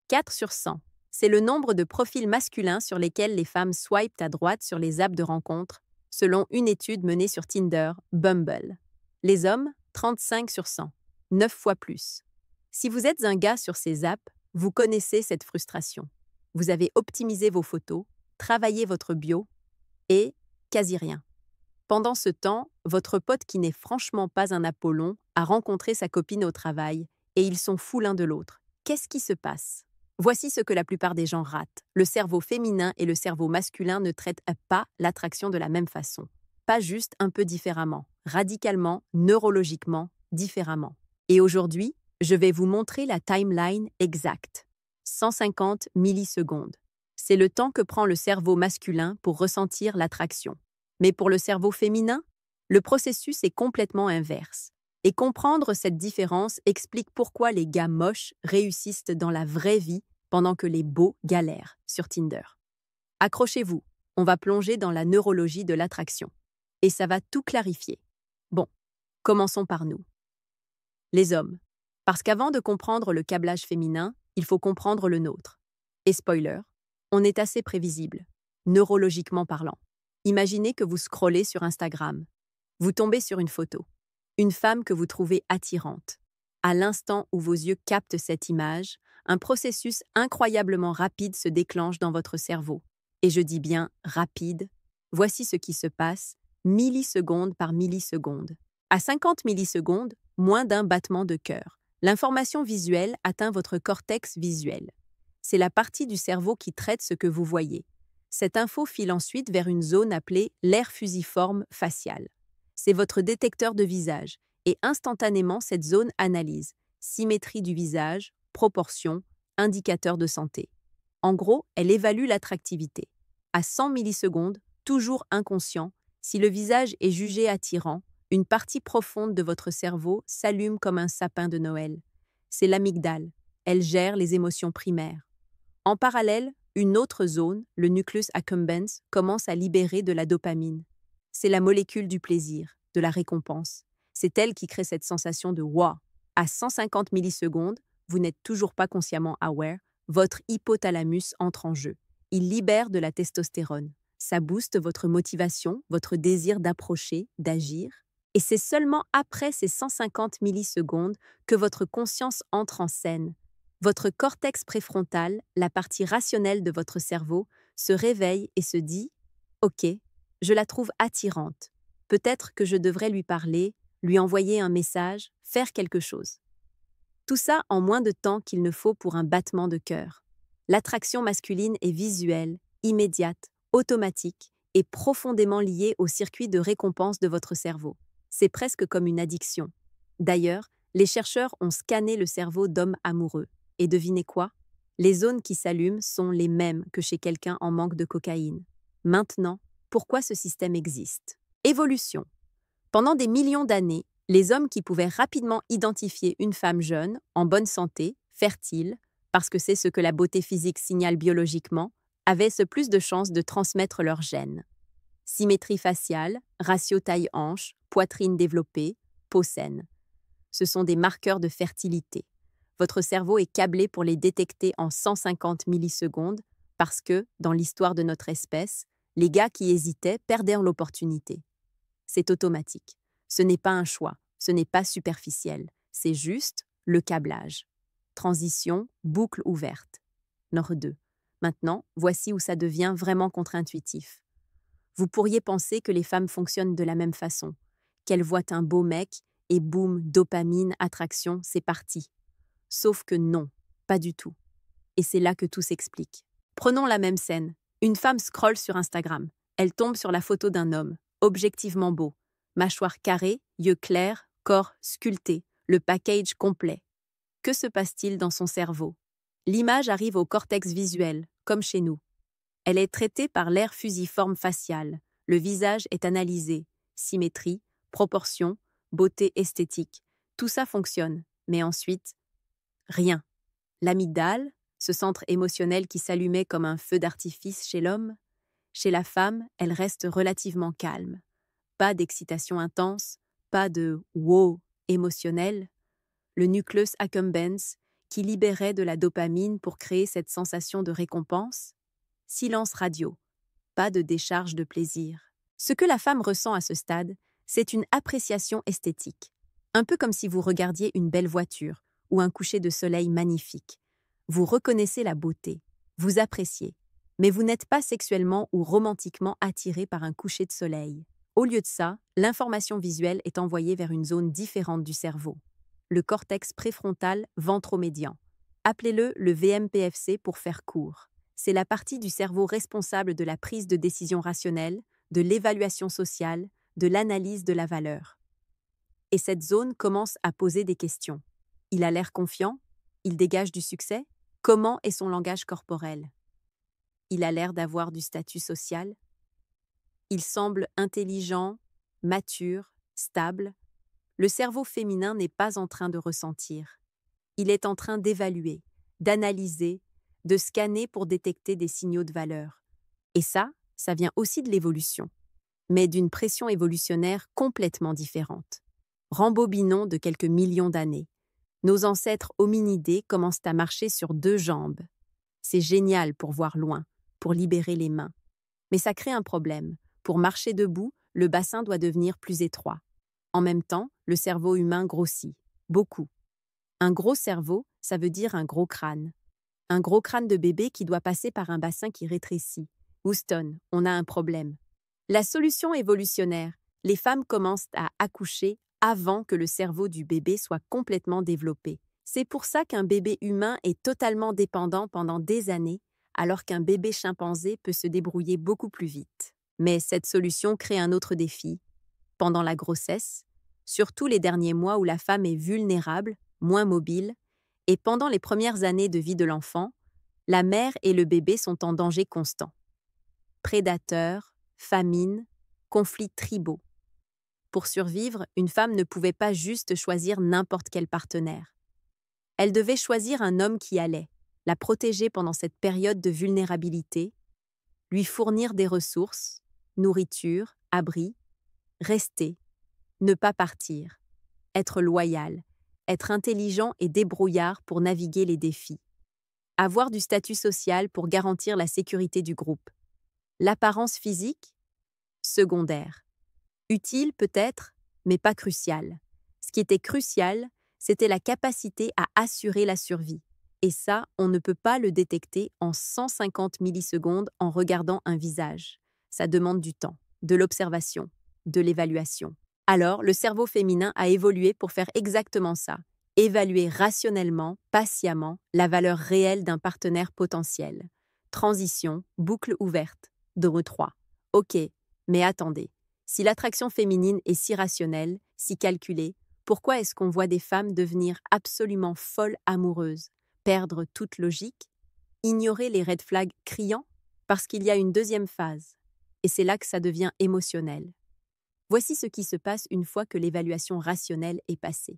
4 sur 100. C'est le nombre de profils masculins sur lesquels les femmes swipent à droite sur les apps de rencontres, selon une étude menée sur Tinder, Bumble. Les hommes, 35 sur 100, 9 fois plus. Si vous êtes un gars sur ces apps, vous connaissez cette frustration. Vous avez optimisé vos photos, travaillé votre bio et quasi rien. Pendant ce temps, votre pote qui n'est franchement pas un Apollon a rencontré sa copine au travail et ils sont fous l'un de l'autre. Qu'est-ce qui se passe? Voici ce que la plupart des gens ratent. Le cerveau féminin et le cerveau masculin ne traitent pas l'attraction de la même façon. Pas juste un peu différemment, radicalement, neurologiquement, différemment. Et aujourd'hui, je vais vous montrer la timeline exacte. 150 millisecondes. C'est le temps que prend le cerveau masculin pour ressentir l'attraction. Mais pour le cerveau féminin, le processus est complètement inverse. Et comprendre cette différence explique pourquoi les gars moches réussissent dans la vraie vie pendant que les beaux galèrent sur Tinder. Accrochez-vous, on va plonger dans la neurologie de l'attraction. Et ça va tout clarifier. Bon, commençons par nous. Les hommes. Parce qu'avant de comprendre le câblage féminin, il faut comprendre le nôtre. Et spoiler, on est assez prévisible, neurologiquement parlant. Imaginez que vous scrollez sur Instagram. Vous tombez sur une photo. Une femme que vous trouvez attirante. À l'instant où vos yeux captent cette image, un processus incroyablement rapide se déclenche dans votre cerveau. Et je dis bien rapide. Voici ce qui se passe, milliseconde par milliseconde. À 50 millisecondes, moins d'un battement de cœur. L'information visuelle atteint votre cortex visuel. C'est la partie du cerveau qui traite ce que vous voyez. Cette info file ensuite vers une zone appelée l'aire fusiforme faciale. C'est votre détecteur de visage, et instantanément cette zone analyse symétrie du visage, proportion, indicateur de santé. En gros, elle évalue l'attractivité. À 100 millisecondes, toujours inconscient, si le visage est jugé attirant, une partie profonde de votre cerveau s'allume comme un sapin de Noël. C'est l'amygdale. Elle gère les émotions primaires. En parallèle, une autre zone, le nucleus accumbens, commence à libérer de la dopamine. C'est la molécule du plaisir, de la récompense. C'est elle qui crée cette sensation de « wow ». À 150 millisecondes, vous n'êtes toujours pas consciemment aware, votre hypothalamus entre en jeu. Il libère de la testostérone. Ça booste votre motivation, votre désir d'approcher, d'agir. Et c'est seulement après ces 150 millisecondes que votre conscience entre en scène. Votre cortex préfrontal, la partie rationnelle de votre cerveau, se réveille et se dit « Ok, je la trouve attirante. Peut-être que je devrais lui parler, lui envoyer un message, faire quelque chose. » Tout ça en moins de temps qu'il ne faut pour un battement de cœur. L'attraction masculine est visuelle, immédiate, automatique et profondément liée au circuit de récompense de votre cerveau. C'est presque comme une addiction. D'ailleurs, les chercheurs ont scanné le cerveau d'hommes amoureux. Et devinez quoi? Les zones qui s'allument sont les mêmes que chez quelqu'un en manque de cocaïne. Maintenant, pourquoi ce système existe? Évolution. Pendant des millions d'années, les hommes qui pouvaient rapidement identifier une femme jeune, en bonne santé, fertile, parce que c'est ce que la beauté physique signale biologiquement, avaient ce plus de chances de transmettre leurs gènes. Symétrie faciale, ratio taille-hanche, poitrine développée, peau saine. Ce sont des marqueurs de fertilité. Votre cerveau est câblé pour les détecter en 150 millisecondes parce que, dans l'histoire de notre espèce, les gars qui hésitaient perdaient l'opportunité. C'est automatique. Ce n'est pas un choix, ce n'est pas superficiel, c'est juste le câblage. Transition, boucle ouverte. Nord 2. Maintenant, voici où ça devient vraiment contre-intuitif. Vous pourriez penser que les femmes fonctionnent de la même façon, qu'elles voient un beau mec et boum, dopamine, attraction, c'est parti. Sauf que non, pas du tout. Et c'est là que tout s'explique. Prenons la même scène. Une femme scrolle sur Instagram. Elle tombe sur la photo d'un homme, objectivement beau. Mâchoire carrée, yeux clairs, corps sculpté, le package complet. Que se passe-t-il dans son cerveau? L'image arrive au cortex visuel, comme chez nous. Elle est traitée par l'aire fusiforme faciale. Le visage est analysé. Symétrie, proportion, beauté esthétique. Tout ça fonctionne. Mais ensuite, rien. L'amygdale, ce centre émotionnel qui s'allumait comme un feu d'artifice chez l'homme, chez la femme, elle reste relativement calme. Pas d'excitation intense, pas de « wow » émotionnel. Le nucleus accumbens, qui libérait de la dopamine pour créer cette sensation de récompense. Silence radio. Pas de décharge de plaisir. Ce que la femme ressent à ce stade, c'est une appréciation esthétique. Un peu comme si vous regardiez une belle voiture ou un coucher de soleil magnifique. Vous reconnaissez la beauté, vous appréciez, mais vous n'êtes pas sexuellement ou romantiquement attiré par un coucher de soleil. Au lieu de ça, l'information visuelle est envoyée vers une zone différente du cerveau, le cortex préfrontal ventromédian. Appelez-le le VMPFC pour faire court. C'est la partie du cerveau responsable de la prise de décision rationnelle, de l'évaluation sociale, de l'analyse de la valeur. Et cette zone commence à poser des questions. Il a l'air confiant? Il dégage du succès? Comment est son langage corporel? Il a l'air d'avoir du statut social? Il semble intelligent, mature, stable. Le cerveau féminin n'est pas en train de ressentir. Il est en train d'évaluer, d'analyser, de scanner pour détecter des signaux de valeur. Et ça vient aussi de l'évolution, mais d'une pression évolutionnaire complètement différente. Rembobinons de quelques millions d'années. Nos ancêtres hominidés commencent à marcher sur 2 jambes. C'est génial pour voir loin, pour libérer les mains. Mais ça crée un problème. Pour marcher debout, le bassin doit devenir plus étroit. En même temps, le cerveau humain grossit. Beaucoup. Un gros cerveau, ça veut dire un gros crâne. Un gros crâne de bébé qui doit passer par un bassin qui rétrécit. Houston, on a un problème. La solution évolutionnaire, les femmes commencent à accoucher avant que le cerveau du bébé soit complètement développé. C'est pour ça qu'un bébé humain est totalement dépendant pendant des années, alors qu'un bébé chimpanzé peut se débrouiller beaucoup plus vite. Mais cette solution crée un autre défi. Pendant la grossesse, surtout les derniers mois où la femme est vulnérable, moins mobile, et pendant les premières années de vie de l'enfant, la mère et le bébé sont en danger constant. Prédateurs, famine, conflits tribaux. Pour survivre, une femme ne pouvait pas juste choisir n'importe quel partenaire. Elle devait choisir un homme qui allait la protéger pendant cette période de vulnérabilité, lui fournir des ressources, nourriture, abri, rester, ne pas partir, être loyal, être intelligent et débrouillard pour naviguer les défis, avoir du statut social pour garantir la sécurité du groupe. L'apparence physique? Secondaire. Utile peut-être, mais pas crucial. Ce qui était crucial, c'était la capacité à assurer la survie. Et ça, on ne peut pas le détecter en 150 millisecondes en regardant un visage. Ça demande du temps, de l'observation, de l'évaluation. Alors, le cerveau féminin a évolué pour faire exactement ça. Évaluer rationnellement, patiemment, la valeur réelle d'un partenaire potentiel. Transition, boucle ouverte. Dore 3. Ok, mais attendez. Si l'attraction féminine est si rationnelle, si calculée, pourquoi est-ce qu'on voit des femmes devenir absolument folles amoureuses, perdre toute logique, ignorer les red flags criants? Parce qu'il y a une deuxième phase, et c'est là que ça devient émotionnel. Voici ce qui se passe une fois que l'évaluation rationnelle est passée.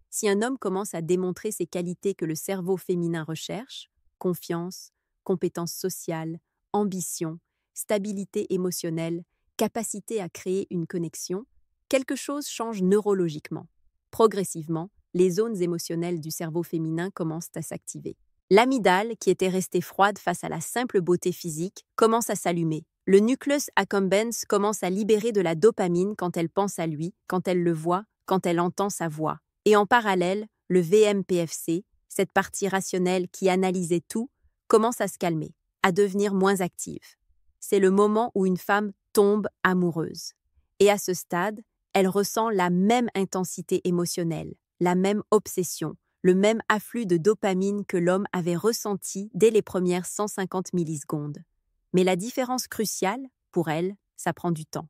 Si un homme commence à démontrer ces qualités que le cerveau féminin recherche, confiance, compétence sociale, ambition, stabilité émotionnelle, capacité à créer une connexion, quelque chose change neurologiquement. Progressivement, les zones émotionnelles du cerveau féminin commencent à s'activer. L'amygdale, qui était restée froide face à la simple beauté physique, commence à s'allumer. Le nucleus accumbens commence à libérer de la dopamine quand elle pense à lui, quand elle le voit, quand elle entend sa voix. Et en parallèle, le VMPFC, cette partie rationnelle qui analysait tout, commence à se calmer, à devenir moins active. C'est le moment où une femme tombe amoureuse. Et à ce stade, elle ressent la même intensité émotionnelle, la même obsession, le même afflux de dopamine que l'homme avait ressenti dès les premières 150 millisecondes. Mais la différence cruciale, pour elle, ça prend du temps.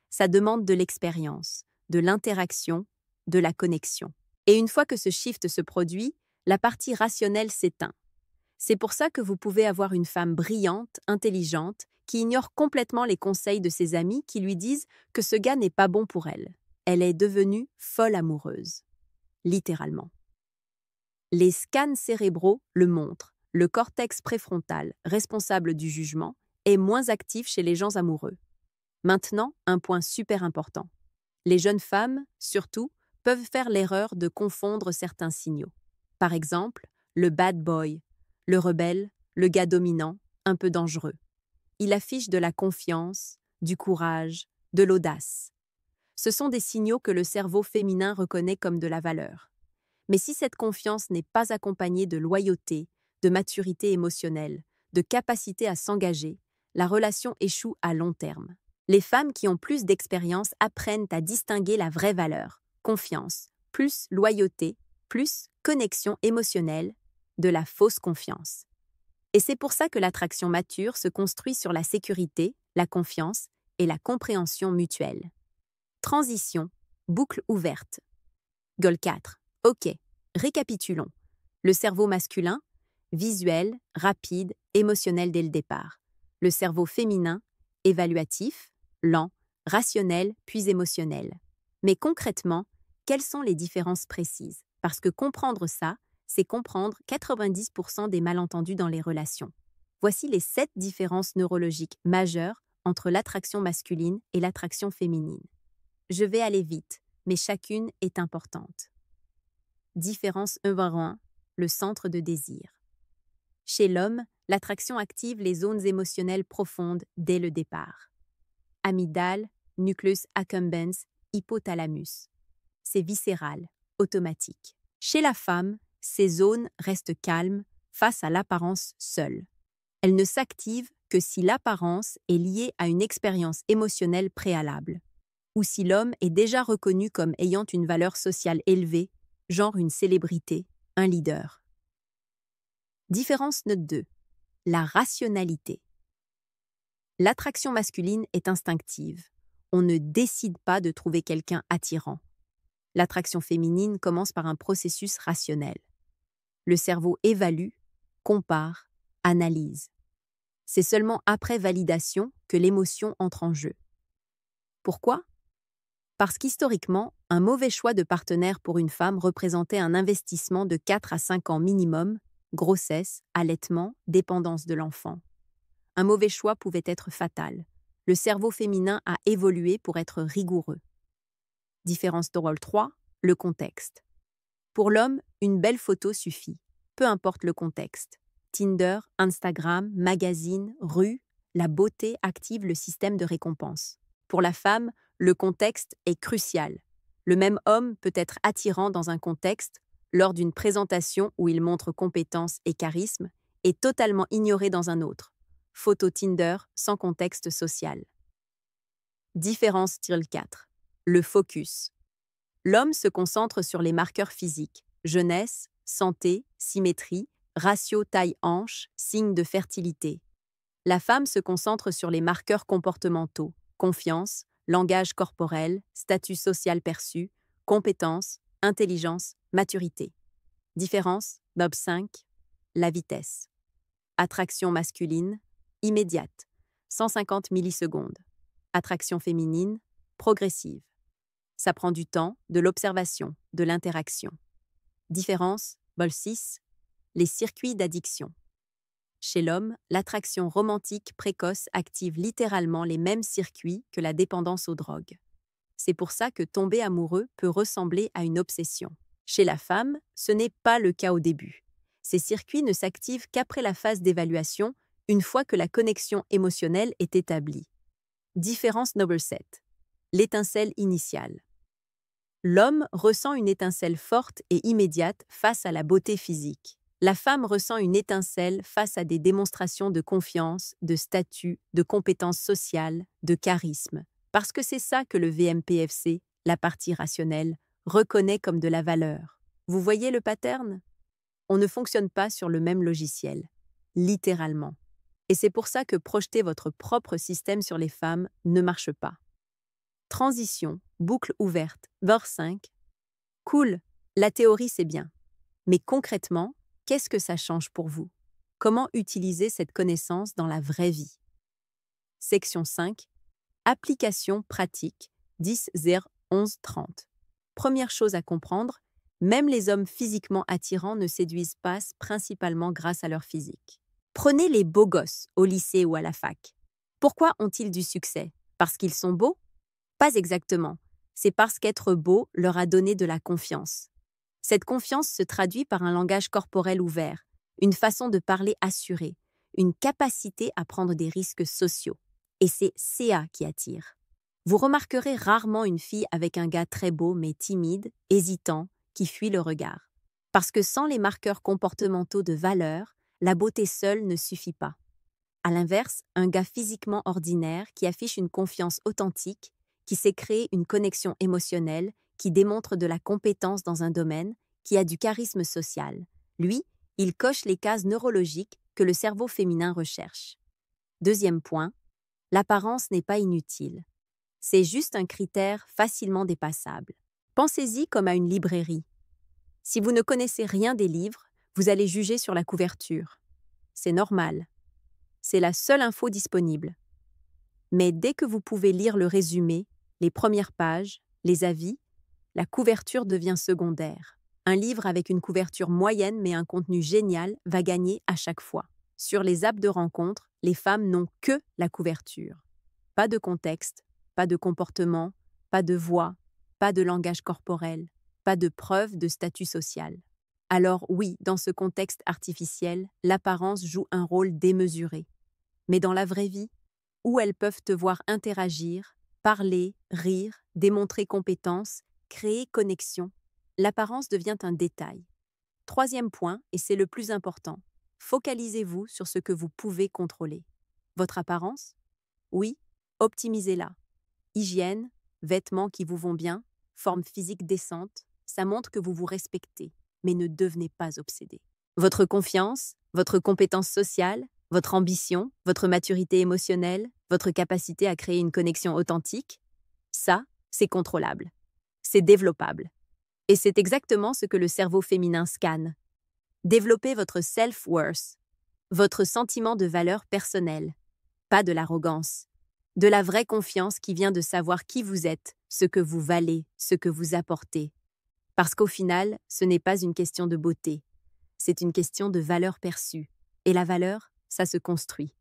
Ça demande de l'expérience, de l'interaction, de la connexion. Et une fois que ce shift se produit, la partie rationnelle s'éteint. C'est pour ça que vous pouvez avoir une femme brillante, intelligente, qui ignore complètement les conseils de ses amis qui lui disent que ce gars n'est pas bon pour elle. Elle est devenue folle amoureuse. Littéralement. Les scans cérébraux le montrent. Le cortex préfrontal, responsable du jugement, est moins actif chez les gens amoureux. Maintenant, un point super important. Les jeunes femmes, surtout, peuvent faire l'erreur de confondre certains signaux. Par exemple, le bad boy, le rebelle, le gars dominant, un peu dangereux. Il affiche de la confiance, du courage, de l'audace. Ce sont des signaux que le cerveau féminin reconnaît comme de la valeur. Mais si cette confiance n'est pas accompagnée de loyauté, de maturité émotionnelle, de capacité à s'engager, la relation échoue à long terme. Les femmes qui ont plus d'expérience apprennent à distinguer la vraie valeur, confiance, plus loyauté, plus connexion émotionnelle, de la fausse confiance. Et c'est pour ça que l'attraction mature se construit sur la sécurité, la confiance et la compréhension mutuelle. Transition, boucle ouverte. Goal 4. OK, récapitulons. Le cerveau masculin, visuel, rapide, émotionnel dès le départ. Le cerveau féminin, évaluatif, lent, rationnel puis émotionnel. Mais concrètement, quelles sont les différences précises? Parce que comprendre ça, c'est comprendre 90% des malentendus dans les relations. Voici les 7 différences neurologiques majeures entre l'attraction masculine et l'attraction féminine. Je vais aller vite, mais chacune est importante. Différence 1, le centre de désir. Chez l'homme, l'attraction active les zones émotionnelles profondes dès le départ. Amygdale, nucleus accumbens, hypothalamus. C'est viscéral, automatique. Chez la femme, ces zones restent calmes face à l'apparence seule. Elles ne s'activent que si l'apparence est liée à une expérience émotionnelle préalable, ou si l'homme est déjà reconnu comme ayant une valeur sociale élevée, genre une célébrité, un leader. Différence note 2. La rationalité. L'attraction masculine est instinctive. On ne décide pas de trouver quelqu'un attirant. L'attraction féminine commence par un processus rationnel. Le cerveau évalue, compare, analyse. C'est seulement après validation que l'émotion entre en jeu. Pourquoi? Parce qu'historiquement, un mauvais choix de partenaire pour une femme représentait un investissement de 4 à 5 ans minimum, grossesse, allaitement, dépendance de l'enfant. Un mauvais choix pouvait être fatal. Le cerveau féminin a évolué pour être rigoureux. Différence de rôle 3, le contexte. Pour l'homme, une belle photo suffit, peu importe le contexte. Tinder, Instagram, magazine, rue, la beauté active le système de récompense. Pour la femme, le contexte est crucial. Le même homme peut être attirant dans un contexte, lors d'une présentation où il montre compétence et charisme, et totalement ignoré dans un autre. Photo Tinder sans contexte social. Différence 4. Le focus. L'homme se concentre sur les marqueurs physiques, jeunesse, santé, symétrie, ratio taille-hanche, signe de fertilité. La femme se concentre sur les marqueurs comportementaux, confiance, langage corporel, statut social perçu, compétence, intelligence, maturité. Différence, Bob 5, la vitesse. Attraction masculine, immédiate, 150 millisecondes. Attraction féminine, progressive. Ça prend du temps, de l'observation, de l'interaction. Différence, bol 6, les circuits d'addiction. Chez l'homme, l'attraction romantique précoce active littéralement les mêmes circuits que la dépendance aux drogues. C'est pour ça que tomber amoureux peut ressembler à une obsession. Chez la femme, ce n'est pas le cas au début. Ces circuits ne s'activent qu'après la phase d'évaluation, une fois que la connexion émotionnelle est établie. Différence number 7. L'étincelle initiale. L'homme ressent une étincelle forte et immédiate face à la beauté physique. La femme ressent une étincelle face à des démonstrations de confiance, de statut, de compétences sociales, de charisme. Parce que c'est ça que le VMPFC, la partie rationnelle, reconnaît comme de la valeur. Vous voyez le pattern? On ne fonctionne pas sur le même logiciel, littéralement. Et c'est pour ça que projeter votre propre système sur les femmes ne marche pas. Transition, boucle ouverte, verre 5. Cool, la théorie c'est bien. Mais concrètement, qu'est-ce que ça change pour vous? Comment utiliser cette connaissance dans la vraie vie? Section 5. Application pratique 10-0-11-30. Première chose à comprendre, même les hommes physiquement attirants ne séduisent pas principalement grâce à leur physique. Prenez les beaux gosses au lycée ou à la fac. Pourquoi ont-ils du succès? Parce qu'ils sont beaux? Pas exactement. C'est parce qu'être beau leur a donné de la confiance. Cette confiance se traduit par un langage corporel ouvert, une façon de parler assurée, une capacité à prendre des risques sociaux. Et c'est CA qui attire. Vous remarquerez rarement une fille avec un gars très beau mais timide, hésitant, qui fuit le regard. Parce que sans les marqueurs comportementaux de valeur, la beauté seule ne suffit pas. À l'inverse, un gars physiquement ordinaire qui affiche une confiance authentique, qui sait créer une connexion émotionnelle, qui démontre de la compétence dans un domaine, qui a du charisme social. Lui, il coche les cases neurologiques que le cerveau féminin recherche. Deuxième point, l'apparence n'est pas inutile. C'est juste un critère facilement dépassable. Pensez-y comme à une librairie. Si vous ne connaissez rien des livres, vous allez juger sur la couverture. C'est normal. C'est la seule info disponible. Mais dès que vous pouvez lire le résumé, les premières pages, les avis, la couverture devient secondaire. Un livre avec une couverture moyenne mais un contenu génial va gagner à chaque fois. Sur les apps de rencontre, les femmes n'ont que la couverture. Pas de contexte, pas de comportement, pas de voix, pas de langage corporel, pas de preuve de statut social. Alors oui, dans ce contexte artificiel, l'apparence joue un rôle démesuré. Mais dans la vraie vie, où elles peuvent te voir interagir, parler, rire, démontrer compétence, créer connexion, l'apparence devient un détail. Troisième point, et c'est le plus important, focalisez-vous sur ce que vous pouvez contrôler. Votre apparence? Oui, optimisez-la. Hygiène, vêtements qui vous vont bien, forme physique décente, ça montre que vous vous respectez, mais ne devenez pas obsédé. Votre confiance, votre compétence sociale, votre ambition, votre maturité émotionnelle, votre capacité à créer une connexion authentique, ça, c'est contrôlable. C'est développable. Et c'est exactement ce que le cerveau féminin scanne. Développez votre self-worth, votre sentiment de valeur personnelle, pas de l'arrogance, de la vraie confiance qui vient de savoir qui vous êtes, ce que vous valez, ce que vous apportez. Parce qu'au final, ce n'est pas une question de beauté, c'est une question de valeur perçue. Et la valeur, ça se construit.